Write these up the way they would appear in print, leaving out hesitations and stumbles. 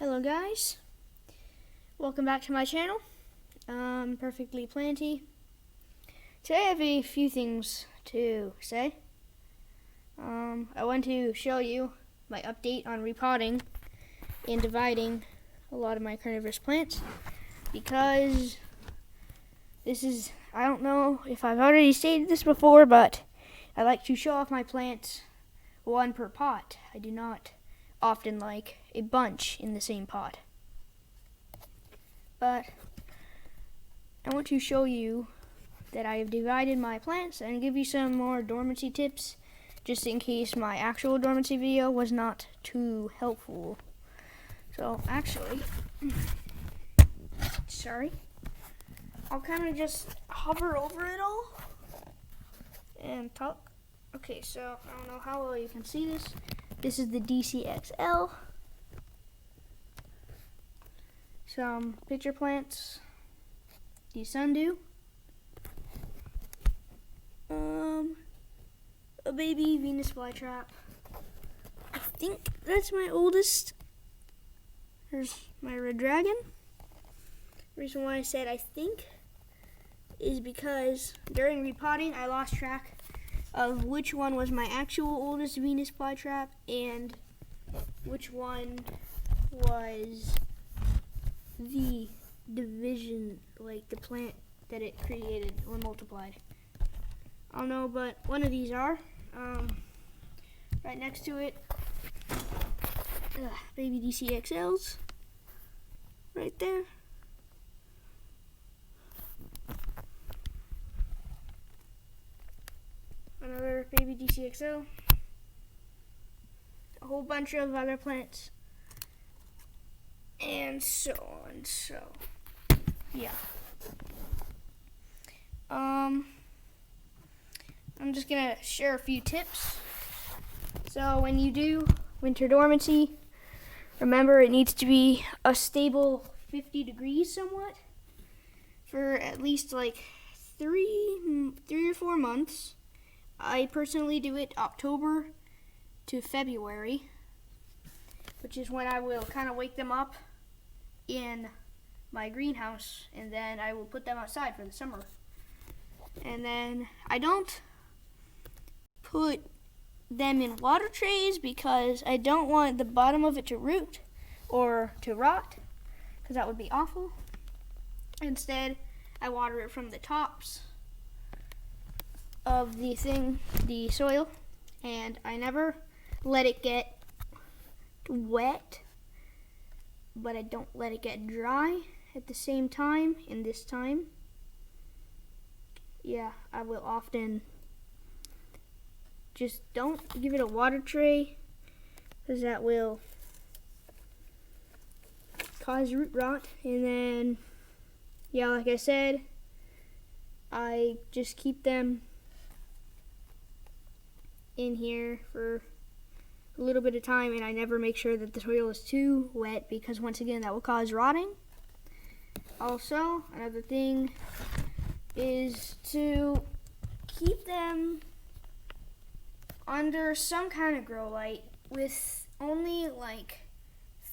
Hello guys, welcome back to my channel. Perfectly Planty. Today I have a few things to say. I want to show you my update on repotting and dividing a lot of my carnivorous plants, because I don't know if I've already stated this before, but I like to show off my plants one per pot. I do not often like a bunch in the same pot. But I want to show you that I have divided my plants and give you some more dormancy tips, just in case my actual dormancy video was not too helpful. So actually, sorry, I'll kind of just hover over it all and talk. Okay, so I don't know how well you can see this. This is the DCXL. Some pitcher plants, the sundew, a baby Venus flytrap. I think that's my oldest. There's my red dragon. The reason why I said I think is because during repotting I lost track of which one was my actual oldest Venus flytrap and which one was the division, like the plant that it created or multiplied. I don't know, but one of these are. Right next to it, baby DCXLs, right there. Another baby DCXL. A whole bunch of other plants. And so on. So, yeah. I'm just gonna share a few tips. So when you do winter dormancy, remember it needs to be a stable 50 degrees somewhat for at least like three or 4 months. I personally do it October to February, which is when I will kind of wake them up in my greenhouse, and then I will put them outside for the summer. And then I don't put them in water trays because I don't want the bottom of it to root or to rot, because that would be awful. Instead, I water it from the tops of the soil, and I never let it get wet, but I don't let it get dry at the same time. In this time, yeah, I will often just don't give it a water tray, because that will cause root rot. And then, yeah, like I said, I just keep them in here for a little bit of time, and I never make sure that the soil is too wet, because once again that will cause rotting. Also, another thing is to keep them under some kind of grow light with only like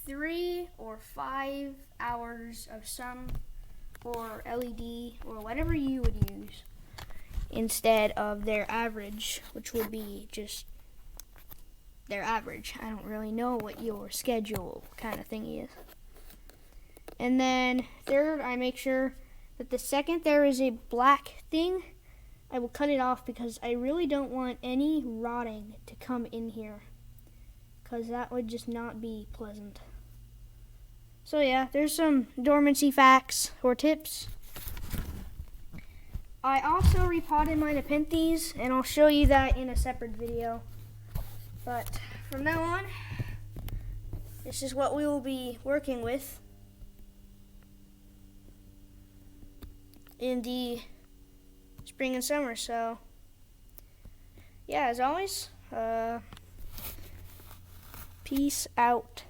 3 or 5 hours of sun or LED or whatever you would use, instead of their average, which would be just their average. I don't really know what your schedule kind of thing is. And then third, I make sure that the second there is a black thing, I will cut it off, because I really don't want any rotting to come in here, because that would just not be pleasant. So yeah, there's some dormancy facts or tips. I also repotted my nepenthes, and I'll show you that in a separate video. But from now on, this is what we will be working with in the spring and summer. So yeah, as always, peace out.